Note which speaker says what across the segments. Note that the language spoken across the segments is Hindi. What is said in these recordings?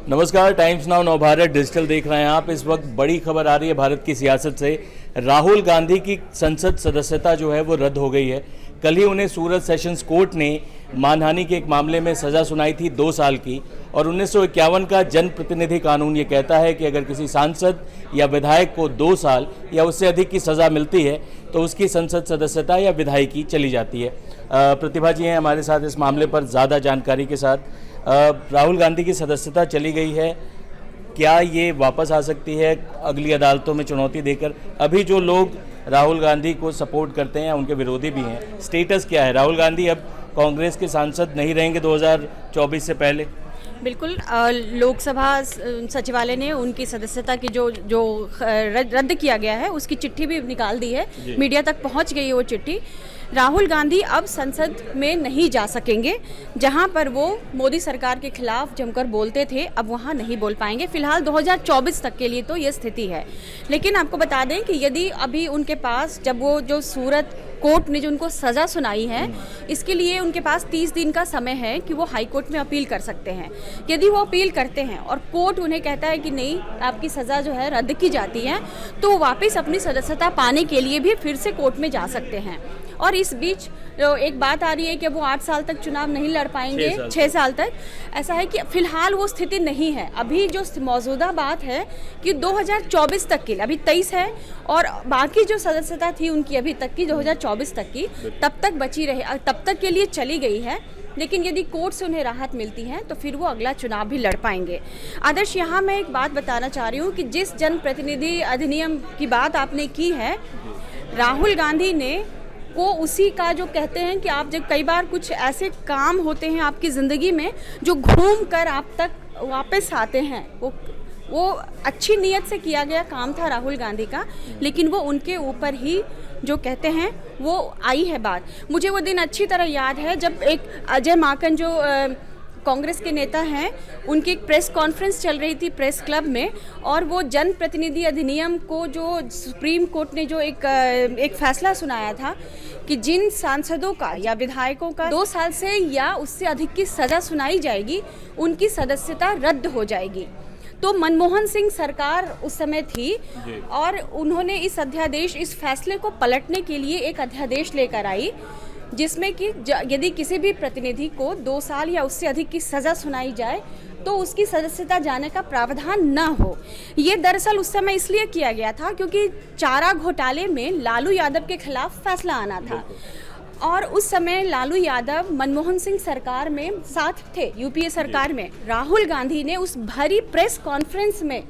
Speaker 1: नमस्कार, टाइम्स नाउ नवभारत डिजिटल देख रहे हैं आप। इस वक्त बड़ी खबर आ रही है भारत की सियासत से। राहुल गांधी की संसद सदस्यता जो है वो रद्द हो गई है। कल ही उन्हें सूरत सेशंस कोर्ट ने मानहानि के एक मामले में सज़ा सुनाई थी 2 साल की। और 1951 का जनप्रतिनिधि कानून ये कहता है कि अगर किसी सांसद या विधायक को 2 साल या उससे अधिक की सज़ा मिलती है तो उसकी संसद सदस्यता या विधायकी चली जाती है। प्रतिभा जी हैं हमारे साथ इस मामले पर ज़्यादा जानकारी के साथ। राहुल गांधी की सदस्यता चली गई है, क्या ये वापस आ सकती है अगली अदालतों में चुनौती देकर? अभी जो लोग राहुल गांधी को सपोर्ट करते हैं, उनके विरोधी भी हैं, स्टेटस क्या है? राहुल गांधी अब कांग्रेस के सांसद नहीं रहेंगे 2024 से पहले?
Speaker 2: बिल्कुल, लोकसभा सचिवालय ने उनकी सदस्यता की जो रद्द किया गया है उसकी चिट्ठी भी निकाल दी है। मीडिया तक पहुंच गई है वो चिट्ठी। राहुल गांधी अब संसद में नहीं जा सकेंगे। जहां पर वो मोदी सरकार के खिलाफ जमकर बोलते थे, अब वहां नहीं बोल पाएंगे। फिलहाल 2024 तक के लिए तो ये स्थिति है। लेकिन आपको बता दें कि यदि अभी उनके पास, जब वो जो सूरत कोर्ट ने जो उनको सज़ा सुनाई है, इसके लिए उनके पास 30 दिन का समय है कि वो हाई कोर्ट में अपील कर सकते हैं। यदि वो अपील करते हैं और कोर्ट उन्हें कहता है कि नहीं, आपकी सज़ा जो है रद्द की जाती है, तो वो वापस अपनी सदस्यता पाने के लिए भी फिर से कोर्ट में जा सकते हैं। और इस बीच एक बात आ रही है कि वो 8 साल तक चुनाव नहीं लड़ पाएंगे, 6 साल तक। ऐसा है कि फिलहाल वो स्थिति नहीं है। अभी जो मौजूदा बात है कि 2024 तक के लिए, अभी 23 है और बाकी जो सदस्यता थी उनकी अभी तक की 2024 तक की, तब तक बची रहे, तब तक के लिए चली गई है। लेकिन यदि कोर्ट से उन्हें राहत मिलती है तो फिर वो अगला चुनाव भी लड़ पाएंगे। आदर्श, यहाँ मैं एक बात बताना चाह रही हूँ कि जिस जनप्रतिनिधि अधिनियम की बात आपने की है, राहुल गांधी ने को उसी का, जो कहते हैं कि आप जब कई बार कुछ ऐसे काम होते हैं आपकी ज़िंदगी में जो घूम कर आप तक वापस आते हैं, वो अच्छी नीयत से किया गया काम था राहुल गांधी का, लेकिन वो उनके ऊपर ही जो कहते हैं वो आई है बात। मुझे वो दिन अच्छी तरह याद है जब एक अजय माकन जो कांग्रेस के नेता हैं, उनकी एक प्रेस कॉन्फ्रेंस चल रही थी प्रेस क्लब में, और वो जनप्रतिनिधि अधिनियम को जो सुप्रीम कोर्ट ने जो एक फैसला सुनाया था कि जिन सांसदों का या विधायकों का 2 साल से या उससे अधिक की सज़ा सुनाई जाएगी, उनकी सदस्यता रद्द हो जाएगी। तो मनमोहन सिंह सरकार उस समय थी और उन्होंने इस फैसले को पलटने के लिए एक अध्यादेश लेकर आई, जिसमें कि यदि किसी भी प्रतिनिधि को 2 साल या उससे अधिक की सज़ा सुनाई जाए तो उसकी सदस्यता जाने का प्रावधान न हो। ये दरअसल उस समय इसलिए किया गया था क्योंकि चारा घोटाले में लालू यादव के खिलाफ फैसला आना था, और उस समय लालू यादव मनमोहन सिंह सरकार में साथ थे, यूपीए सरकार में। राहुल गांधी ने उस भरी प्रेस कॉन्फ्रेंस में,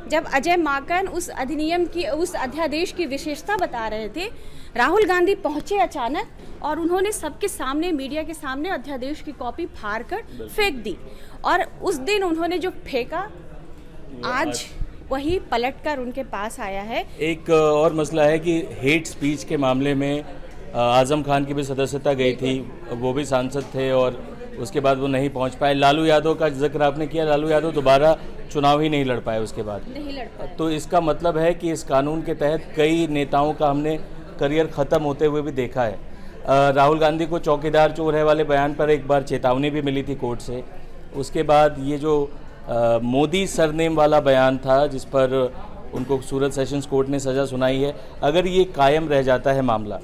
Speaker 2: जब अजय माकन उस अधिनियम की, उस अध्यादेश की विशेषता बता रहे थे, राहुल गांधी पहुंचे अचानक और उन्होंने सबके सामने, मीडिया के सामने अध्यादेश की कॉपी फाड़ कर फेंक दी। और उस दिन उन्होंने जो फेंका, आज वही पलट कर उनके पास आया है।
Speaker 1: एक और मसला है कि हेट स्पीच के मामले में आजम खान की भी सदस्यता गई थी, वो भी सांसद थे और उसके बाद वो नहीं पहुंच पाए। लालू यादव का जिक्र आपने किया, लालू यादव दोबारा चुनाव ही नहीं लड़ पाए, उसके बाद
Speaker 2: नहीं लड़ पाए।
Speaker 1: तो इसका मतलब है कि इस कानून के तहत कई नेताओं का हमने करियर ख़त्म होते हुए भी देखा है। राहुल गांधी को चौकीदार चोर है वाले बयान पर एक बार चेतावनी भी मिली थी कोर्ट से। उसके बाद ये जो मोदी सरनेम वाला बयान था जिस पर उनको सूरत सेशंस कोर्ट ने सज़ा सुनाई है, अगर ये कायम रह जाता है मामला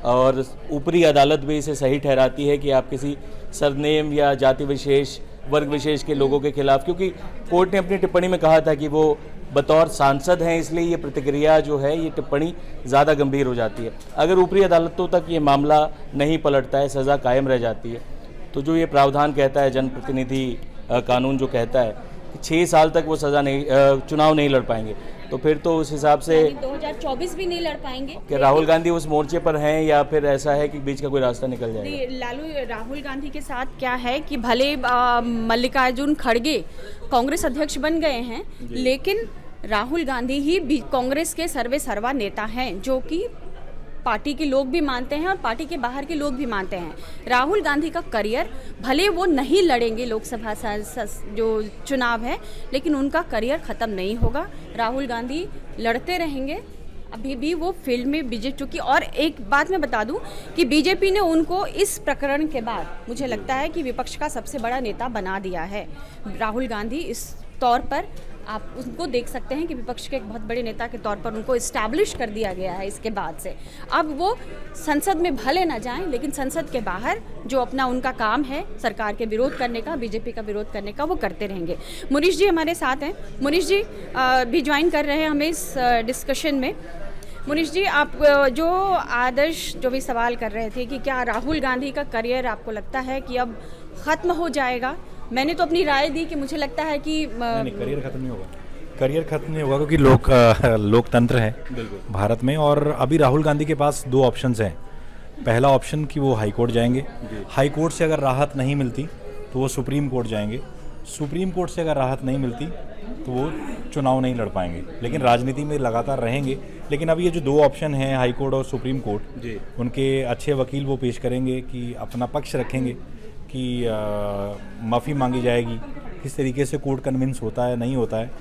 Speaker 1: और ऊपरी अदालत भी इसे सही ठहराती है कि आप किसी सरनेम या जाति विशेष, वर्ग विशेष के लोगों के खिलाफ, क्योंकि कोर्ट ने अपनी टिप्पणी में कहा था कि वो बतौर सांसद हैं, इसलिए ये प्रतिक्रिया जो है, ये टिप्पणी ज़्यादा गंभीर हो जाती है। अगर ऊपरी अदालतों तक ये मामला नहीं पलटता है, सज़ा कायम रह जाती है, तो जो ये प्रावधान कहता है, जनप्रतिनिधि कानून जो कहता है कि 6 साल तक वो चुनाव नहीं लड़ पाएंगे, तो फिर तो उस हिसाब से
Speaker 2: 2024 भी नहीं लड़ पाएंगे।
Speaker 1: कि राहुल गांधी उस मोर्चे पर हैं या फिर ऐसा है कि बीच का कोई रास्ता निकल जाएगा?
Speaker 2: राहुल गांधी के साथ क्या है कि भले मल्लिकार्जुन खड़गे कांग्रेस अध्यक्ष बन गए हैं, लेकिन राहुल गांधी ही कांग्रेस के सर्वे सर्वा नेता हैं, जो कि पार्टी के लोग भी मानते हैं और पार्टी के बाहर के लोग भी मानते हैं। राहुल गांधी का करियर, भले वो नहीं लड़ेंगे लोकसभा जो चुनाव है, लेकिन उनका करियर ख़त्म नहीं होगा। राहुल गांधी लड़ते रहेंगे, अभी भी वो फील्ड में बीजेपी चुकी। और एक बात मैं बता दूं कि बीजेपी ने उनको इस प्रकरण के बाद मुझे लगता है कि विपक्ष का सबसे बड़ा नेता बना दिया है। राहुल गांधी इस तौर पर आप उनको देख सकते हैं कि विपक्ष के एक बहुत बड़े नेता के तौर पर उनको इस्टेब्लिश कर दिया गया है इसके बाद से। अब वो संसद में भले ना जाएं, लेकिन संसद के बाहर जो अपना उनका काम है सरकार के विरोध करने का, बीजेपी का विरोध करने का, वो करते रहेंगे। मुनीश जी हमारे साथ हैं। मुनीश जी भी ज्वाइन कर रहे हैं हमें इस डिस्कशन में। मुनीश जी, आप जो आदर्श जो भी सवाल कर रहे थे कि क्या राहुल गांधी का करियर आपको लगता है कि अब ख़त्म हो जाएगा? मैंने तो अपनी राय दी कि मुझे लगता है कि
Speaker 3: नहीं, करियर खत्म नहीं होगा। करियर खत्म नहीं होगा क्योंकि लोकतंत्र है भारत में, और अभी राहुल गांधी के पास दो ऑप्शंस हैं। पहला ऑप्शन कि वो हाई कोर्ट जाएंगे, हाई कोर्ट से अगर राहत नहीं मिलती तो वो सुप्रीम कोर्ट जाएंगे, सुप्रीम कोर्ट से अगर राहत नहीं मिलती तो वो चुनाव नहीं लड़ पाएंगे, लेकिन राजनीति में लगातार रहेंगे। लेकिन अभी ये जो दो ऑप्शन हैं, हाई कोर्ट और सुप्रीम कोर्ट, उनके अच्छे वकील वो पेश करेंगे कि अपना पक्ष रखेंगे कि माफ़ी मांगी जाएगी, किस तरीके से कोर्ट कन्विंस होता है नहीं होता है,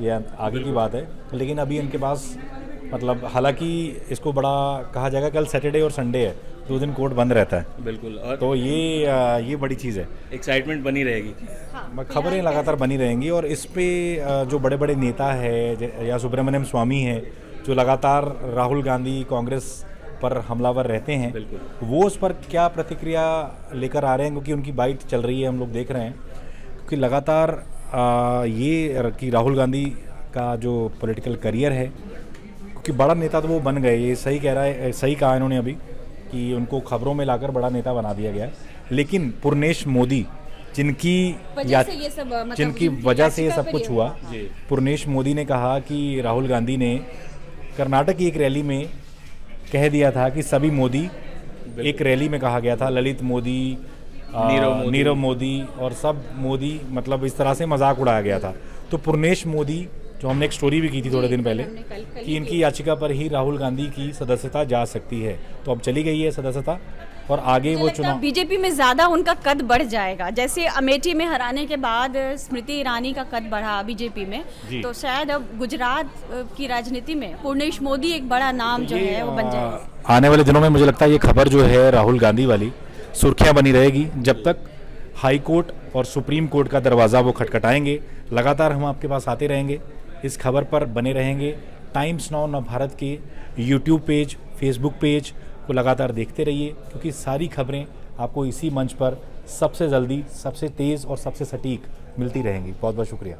Speaker 3: यह आगे की बात है। लेकिन अभी इनके पास मतलब, हालांकि इसको बड़ा कहा जाएगा, कल सैटरडे और संडे है, 2 दिन कोर्ट बंद रहता है।
Speaker 1: बिल्कुल, और
Speaker 3: तो ये बड़ी चीज़ है,
Speaker 1: एक्साइटमेंट बनी रहेगी।
Speaker 3: खबरें लगातार बनी रहेंगी। और इस पे जो बड़े बड़े नेता है या सुब्रमण्यम स्वामी है, जो लगातार राहुल गांधी कांग्रेस पर हमलावर रहते हैं, वो उस पर क्या प्रतिक्रिया लेकर आ रहे हैं, क्योंकि उनकी बाइट चल रही है, हम लोग देख रहे हैं। क्योंकि लगातार ये कि राहुल गांधी का जो पॉलिटिकल करियर है, क्योंकि बड़ा नेता तो वो बन गए, ये सही कह रहा है, सही कहा इन्होंने अभी कि उनको खबरों में लाकर बड़ा नेता बना दिया गया। लेकिन पूर्णेश मोदी जिनकी वजह से ये सब कुछ हुआ, पूर्णेश मोदी ने कहा कि राहुल गांधी ने कर्नाटक की एक रैली में कह दिया था कि सभी मोदी, एक रैली में कहा गया था ललित मोदी, नीरव मोदी और सब मोदी, मतलब इस तरह से मजाक उड़ाया गया था। तो पूर्णेश मोदी, जो हमने एक स्टोरी भी की थी थोड़े दिन पहले कि इनकी याचिका पर ही राहुल गांधी की सदस्यता जा सकती है, तो अब चली गई है सदस्यता, और आगे वो चुनाव
Speaker 2: बीजेपी में ज़्यादा उनका कद बढ़ जाएगा। जैसे अमेठी में हराने के बाद स्मृति ईरानी का कद बढ़ा बीजेपी में, तो शायद अब गुजरात की राजनीति में पूर्णेश मोदी एक बड़ा नाम जो है वो बन जाएगा।
Speaker 3: आने वाले दिनों में मुझे लगता है ये खबर जो है राहुल गांधी वाली सुर्खियां बनी रहेगी, जब तक हाई कोर्ट और सुप्रीम कोर्ट का दरवाज़ा वो खटखटाएंगे। लगातार हम आपके पास आते रहेंगे, इस खबर पर बने रहेंगे। टाइम्स नाउ भारत के यूट्यूब पेज, फेसबुक पेज को लगातार देखते रहिए, क्योंकि सारी खबरें आपको इसी मंच पर सबसे जल्दी, सबसे तेज़ और सबसे सटीक मिलती रहेंगी। बहुत बहुत शुक्रिया।